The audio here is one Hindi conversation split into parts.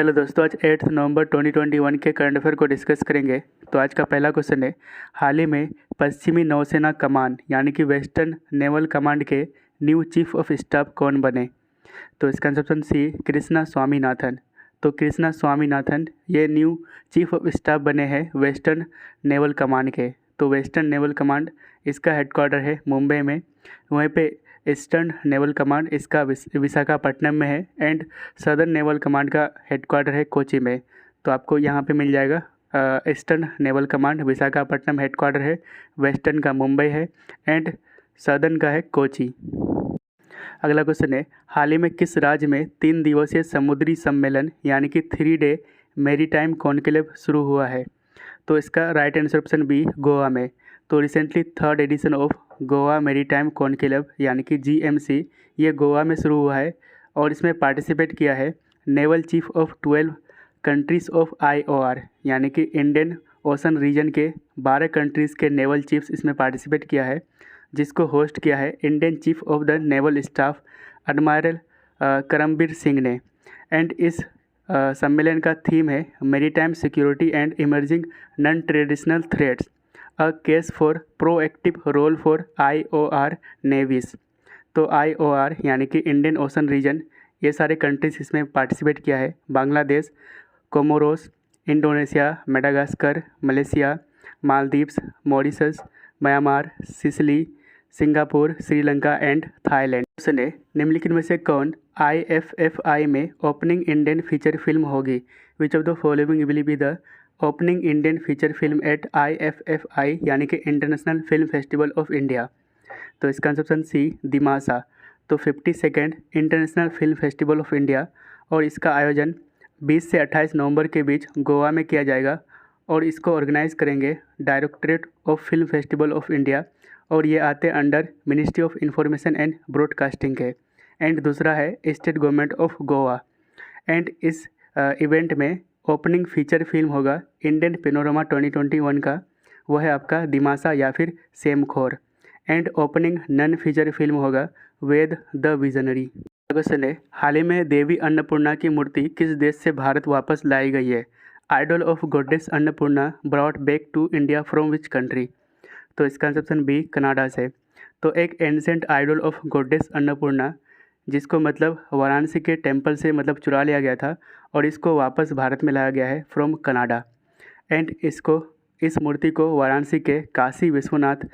चलो दोस्तों, आज 8 नवंबर 2021 के करंट अफेयर को डिस्कस करेंगे। तो आज का पहला क्वेश्चन है, हाल ही में पश्चिमी नौसेना कमान यानी कि वेस्टर्न नेवल कमांड के न्यू चीफ ऑफ स्टाफ कौन बने? तो इसका answer option C, Krishna Swaminathan. तो कृष्णा स्वामीनाथन ये न्यू चीफ ऑफ स्टाफ बने हैं वेस्टर्न नेवल कमांड के। तो वेस्टर्न नेवल कमांड इसका हेडक्वार्टर है मुंबई में, वहीं पे ईस्टर्न नेवल कमांड इसका विशाखापट्टनम में है एंड सदर्न नेवल कमांड का हेडक्वार्टर है कोची में। तो आपको यहाँ पे मिल जाएगा eastern naval command Visakhapatnam headquarter है, वेस्टर्न का मुंबई है एंड सदर्न का है कोची। अगला क्वेश्चन है, हाल ही में किस राज्य में 3 दिवसीय समुद्री सम्मेलन यानी कि 3 डे मैरीटाइम कॉन्क्लेव शुरू हुआ है? तो इसका right answer option B, Goa में। तो recently 3rd edition of Goa maritime conclave यानी कि GMC ये गोवा में शुरू हुआ है और इसमें पार्टिसिपेट किया है naval chief of 12 countries of IOR यानी कि इंडियन ओशन रीजन के 12 कंट्रीज़ के नेवल चीफ्स इसमें पार्टिसिपेट किया है, जिसको होस्ट किया है Indian chief of the naval staff admiral Karambir Singh ने। एंड इस सम्मेलन का थीम है maritime security and emerging non traditional threats, a case for proactive role for IOR navies. तो IOR यानी कि इंडियन ओशन रीजन, ये सारे कंट्रीज इसमें पार्टिसिपेट किया है, Bangladesh, Comoros, Indonesia, Madagascar, Malaysia, Maldives, Mauritius, Myanmar, Sicily, Singapore, Sri Lanka and Thailand. Question है, निम्नलिखित में से कौन IFFI में ओपनिंग इंडियन फीचर फिल्म होगी? Which of the following will be the opening Indian feature film at IFFI यानी कि international film festival of India? तो इसका आंसर ऑप्शन सी, दिमासा। तो 52nd international film festival of India और इसका आयोजन 20 से 28 नवंबर के बीच गोवा में किया जाएगा और इसको ऑर्गेनाइज करेंगे directorate of film festival of India और ये आते under ministry of information and broadcasting के। एंड दूसरा है state government of Goa. And इस इवेंट में ओपनिंग फीचर फिल्म होगा इंडियन पेनोरमा 2021 का, वो है आपका दिमासा या फिर Semkhor. And opening non feature film होगा वेद द विजनरी। क्वेश्चन है, हाल ही में देवी अन्नपूर्णा की मूर्ति किस देश से भारत वापस लाई गई है? Idol of goddess Annapurna brought back to India from which country? तो इसका आंसर ऑप्शन बी, कनाडा से। तो एक ancient idol of goddess Annapurna जिसको मतलब वाराणसी के टेम्पल से मतलब चुरा लिया गया था और इसको वापस भारत में लाया गया है फ्रॉम कनाडा। एंड इस मूर्ति को वाराणसी के काशी विश्वनाथ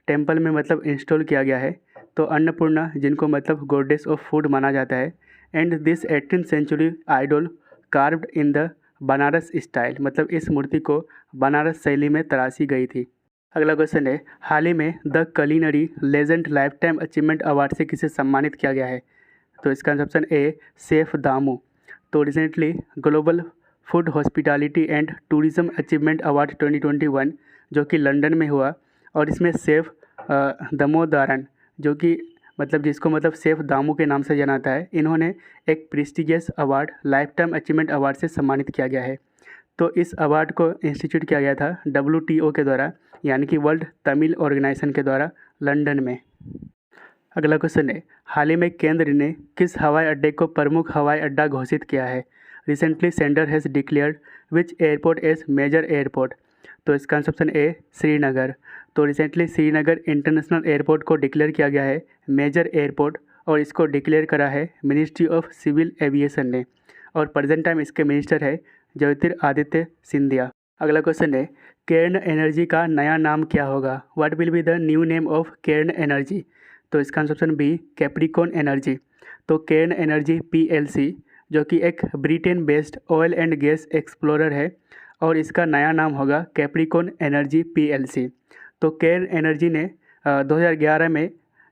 टेम्पल में मतलब इंस्टॉल किया गया है। तो अन्नपूर्णा जिनको मतलब गॉडेस ऑफ फूड माना जाता है। And this 18th century idol carved in the Banaras style, मतलब इस मूर्ति को बनारस शैली में तराशी गई थी। अगला क्वेश्चन है, हाल ही में the culinary legend life time achievement award से किसे सम्मानित किया गया है? तो इसका ऑप्शन ए, शेफ दामू। तो recently global food hospitality and tourism achievement award 2021 जो कि लंदन में हुआ और इसमें शेफ दामोदरन जो कि मतलब जिसको मतलब शेफ दामू के नाम से जाना जाता है, इन्होंने एक prestigious award life time achievement award से सम्मानित किया गया है। तो इस अवार्ड को इंस्टीट्यूट किया गया था WTO के द्वारा यानी कि वर्ल्ड तमिल ऑर्गेनाइजेशन के द्वारा लंदन में। अगला क्वेश्चन है, हाल ही में केंद्र ने किस हवाई अड्डे को प्रमुख हवाई अड्डा घोषित किया है? Recently centre has declared which airport as major airport? तो इसका आंसर ऑप्शन ए, श्रीनगर। तो रिसेंटली श्रीनगर इंटरनेशनल एयरपोर्ट को डिक्लेयर किया गया है मेजर एयरपोर्ट और इसको डिक्लेयर करा है मिनिस्ट्री ऑफ सिविल एविएशन ने और प्रेजेंट टाइम इसके मिनिस्टर है ज्योतिरादित्य सिंधिया। अगला क्वेश्चन है, केर्न एनर्जी का नया नाम क्या होगा? What will be the new name of Cairn Energy? तो इसका answer option B, Capricorn Energy. तो केर्न एनर्जी PLC जो कि एक Britain based oil and gas explorer है और इसका नया नाम होगा कैप्रिकॉन एनर्जी PLC। तो केर्न एनर्जी ने 2011 में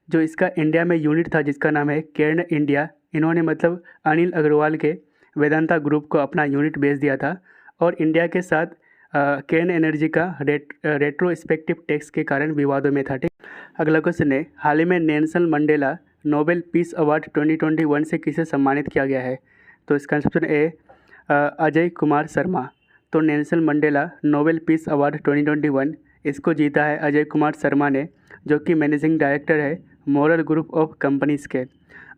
जो इसका इंडिया में यूनिट था जिसका नाम है केर्न इंडिया, इन्होंने मतलब अनिल अग्रवाल के वेदांता ग्रुप को अपना यूनिट भेज दिया था और इंडिया के साथ केर्न एनर्जी का रेट्रोस्पेक्टिव टैक्स के कारण विवादों में था। ठीक। अगला क्वेश्चन है, हाल ही में Nelson Mandela Nobel peace award 2021 से किसे सम्मानित किया गया है? तो इसका आंसर ए, अजय कुमार शर्मा। तो Nelson Mandela Nobel peace award 2021 इसको जीता है अजय कुमार शर्मा ने जो कि मैनेजिंग डायरेक्टर है मोरल ग्रुप ऑफ कंपनीज़ के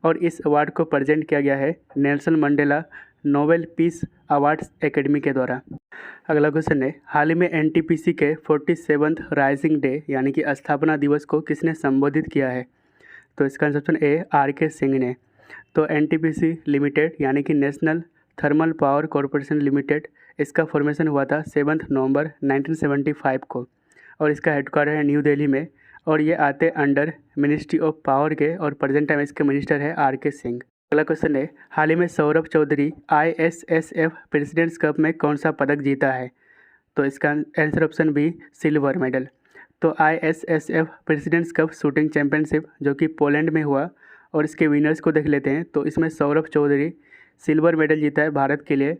और इस अवार्ड को प्रेजेंट किया गया है Nelson Mandela Nobel peace awards academy के द्वारा। अगला क्वेश्चन है, हाल ही में एनटीपीसी के 47th राइजिंग डे यानी कि स्थापना दिवस को किसने संबोधित किया है? तो इसका answer option A R K Singh ने। तो एनटीपीसी लिमिटेड यानी कि national thermal power corporation limited, इसका फॉर्मेशन हुआ था 7 नवंबर 1975 को और इसका हेडक्वार्टर है न्यू दिल्ली में और ये आते अंडर मिनिस्ट्री ऑफ पावर के और प्रेजेंट टाइम इसके मिनिस्टर है आर के सिंह। अगला क्वेश्चन है, हाल ही में Saurabh Chaudhary ISSF President's Cup में कौन सा पदक जीता है? तो इसका answer option B silver medal. तो ISSF President's Cup shooting championship जो कि पोलैंड में हुआ और इसके विनर्स को देख लेते हैं। तो इसमें सौरभ चौधरी सिल्वर मेडल जीता है भारत के लिए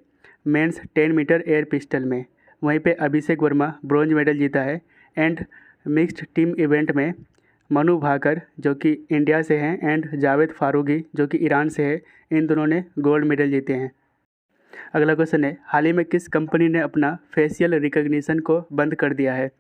मेंस 10 मीटर एयर पिस्टल में। वहीं पे अभिषेक वर्मा ब्रॉन्ज मेडल जीता है एंड मिक्स्ड टीम इवेंट में मनु भाकर जो कि इंडिया से हैं एंड जावेद फारूगी जो कि ईरान से है, इन दोनों ने गोल्ड मेडल जीते हैं। अगला क्वेश्चन है, हाल ही में किस कंपनी ने अपना फेशियल रिकग्निशन को बंद कर दिया है?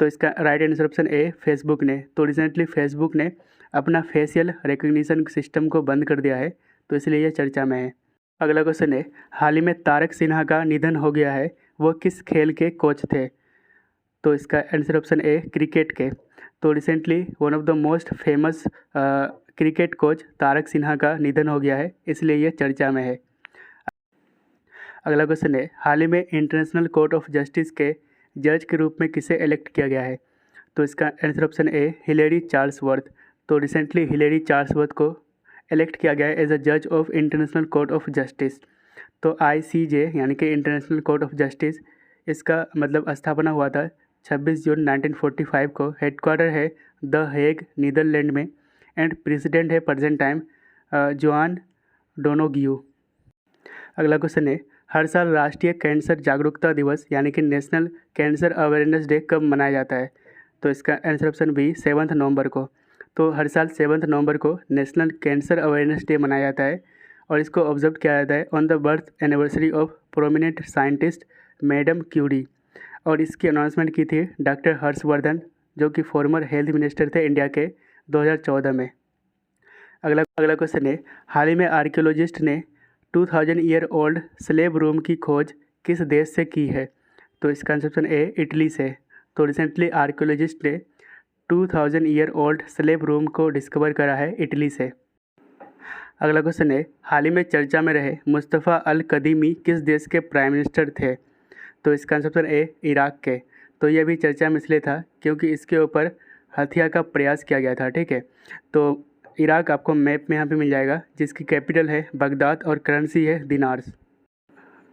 तो इसका right answer option A Facebook ने। तो रिसेंटली फेसबुक ने अपना फेशियल रिकग्निशन सिस्टम को बंद कर दिया है, तो इसलिए यह चर्चा में है। अगला क्वेश्चन है, हाल ही में तारक सिन्हा का निधन हो गया है, वो किस खेल के कोच थे? तो इसका आंसर ऑप्शन ए क्रिकेट के। तो recently one of the most famous cricket coach Tarak Sinha का निधन हो गया है, इसलिए यह चर्चा में है। अगला क्वेश्चन है, हाल ही में इंटरनेशनल कोर्ट ऑफ जस्टिस के जज के रूप में किसे इलेक्ट किया गया है? तो इसका आंसर ऑप्शन ए हिलेरी चार्ल्सवर्थ। तो रिसेंटली हिलेरी चार्ल्सवर्थ को इलेक्ट किया गया है एज अ जज of international court of justice. तो ICJ यानी कि इंटरनेशनल कोर्ट ऑफ जस्टिस, इसका मतलब स्थापना हुआ था 26 जून 1945 को। हेडक्वार्टर है द हेग नीदरलैंड में एंड प्रेसिडेंट है प्रेजेंट टाइम जोआन डोनोग्यू। अगला क्वेश्चन है, हर साल राष्ट्रीय कैंसर जागरूकता दिवस यानी कि नेशनल कैंसर अवेयरनेस डे कब मनाया जाता है? तो इसका आंसर ऑप्शन बी 7 नवंबर को। तो हर साल 7 नवंबर को नेशनल कैंसर अवेयरनेस डे मनाया जाता है और इसको ऑब्जर्व किया जाता है on the birth anniversary of prominent scientist madam Curie. और इसकी अनाउंसमेंट की थी डॉक्टर हर्षवर्धन जो कि फॉर्मर हेल्थ मिनिस्टर थे इंडिया के 2014 में। अगला क्वेश्चन है, हाल ही में आर्कियोलॉजिस्ट ने 2000 ईयर ओल्ड स्लेब रूम की खोज किस देश से की है? तो इसका आंसर ऑप्शन ए इटली से। तो रिसेंटली आर्कियोलॉजिस्ट ने 2000 ईयर ओल्ड स्लेब रूम को डिस्कवर करा है इटली से। अगला क्वेश्चन है, हाल ही में चर्चा में रहे मुस्तफ़ा अल कदीमी किस देश के प्राइम मिनिस्टर थे? तो इसका आंसर ऑप्शन ए इराक के। तो यह भी चर्चा में इसलिए था क्योंकि इसके ऊपर हत्या का प्रयास किया गया था, ठीक है। तो इराक आपको मैप में यहाँ पे मिल जाएगा जिसकी कैपिटल है बगदाद और करेंसी है दिनार्स।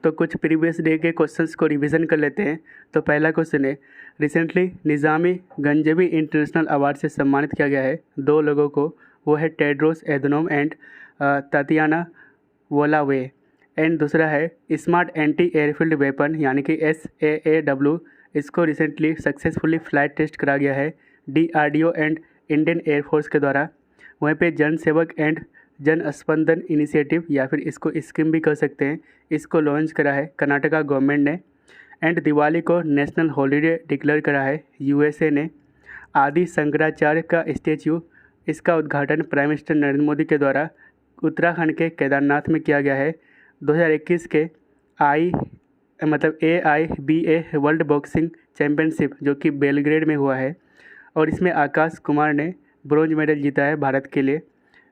तो कुछ प्रीवियस डे के क्वेश्चंस को रिवीजन कर लेते हैं। तो पहला क्वेश्चन है, रिसेंटली निज़ामी गंजवी इंटरनेशनल अवार्ड से सम्मानित किया गया है 2 लोगों को, वो है टेड्रोस एधनोम एंड तातियाना वोलावे। एंड दूसरा है स्मार्ट एंटी एयरफील्ड वेपन यानी कि SAAW, इसको रिसेंटली सक्सेसफुली फ्लाइट टेस्ट करा गया है DRDO एंड इंडियन एयरफोर्स के द्वारा। वहीं पे जन सेवक एंड जन स्पंदन इनिशिएटिव या फिर इसको स्कीम भी कह सकते हैं, इसको लॉन्च करा है कर्नाटका गवर्नमेंट ने। एंड दिवाली को नेशनल हॉलीडे डिक्लेयर करा है USA ने। आदि शंकराचार्य का स्टेच्यू, इसका उद्घाटन प्राइम मिनिस्टर नरेंद्र मोदी के द्वारा उत्तराखंड के केदारनाथ में किया गया है 2021 के AIBA वर्ल्ड बॉक्सिंग चैम्पियनशिप जो कि बेलग्रेड में हुआ है और इसमें आकाश कुमार ने ब्रॉन्ज मेडल जीता है भारत के लिए।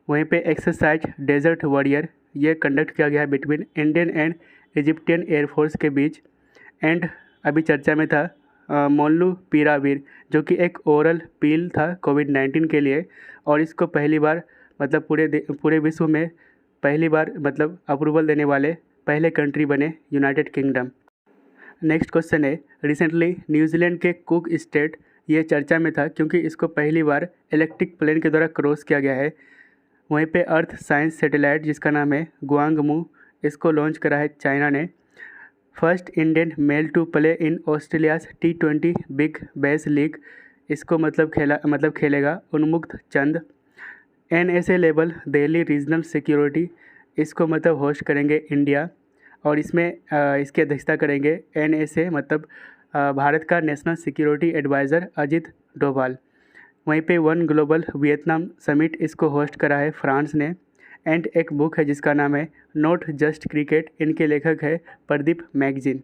वहीं पे एक्सरसाइज डेजर्ट वॉरियर ये कंडक्ट किया गया है between Indian and Egyptian air force के बीच। एंड अभी चर्चा में था मोल्लू पीरावीर जो कि एक ओरल पील था COVID-19 के लिए और इसको पहली बार मतलब पूरे विश्व में पहली बार मतलब अप्रूवल देने वाले पहले कंट्री बने यूनाइटेड किंगडम। नेक्स्ट क्वेश्चन है, रिसेंटली न्यूजीलैंड के कुक स्टेट ये चर्चा में था क्योंकि इसको पहली बार इलेक्ट्रिक प्लेन के द्वारा क्रॉस किया गया है। वहीं पे अर्थ साइंस सैटेलाइट जिसका नाम है गुआंगमू, इसको लॉन्च करा है चाइना ने। First Indian male to play in Australia's T20 Big Bash League, इसको मतलब खेलेगा Unmukt Chand. NSA level Delhi regional security, इसको मतलब होस्ट करेंगे इंडिया और इसमें इसकी अध्यक्षता करेंगे NSA मतलब भारत का national security adviser Ajit Doval. वहीं पे वन ग्लोबल वियतनाम समिट, इसको होस्ट करा है फ्रांस ने। एंड एक बुक है जिसका नाम है नॉट जस्ट क्रिकेट। इनके लेखक है प्रदीप मैगजीन।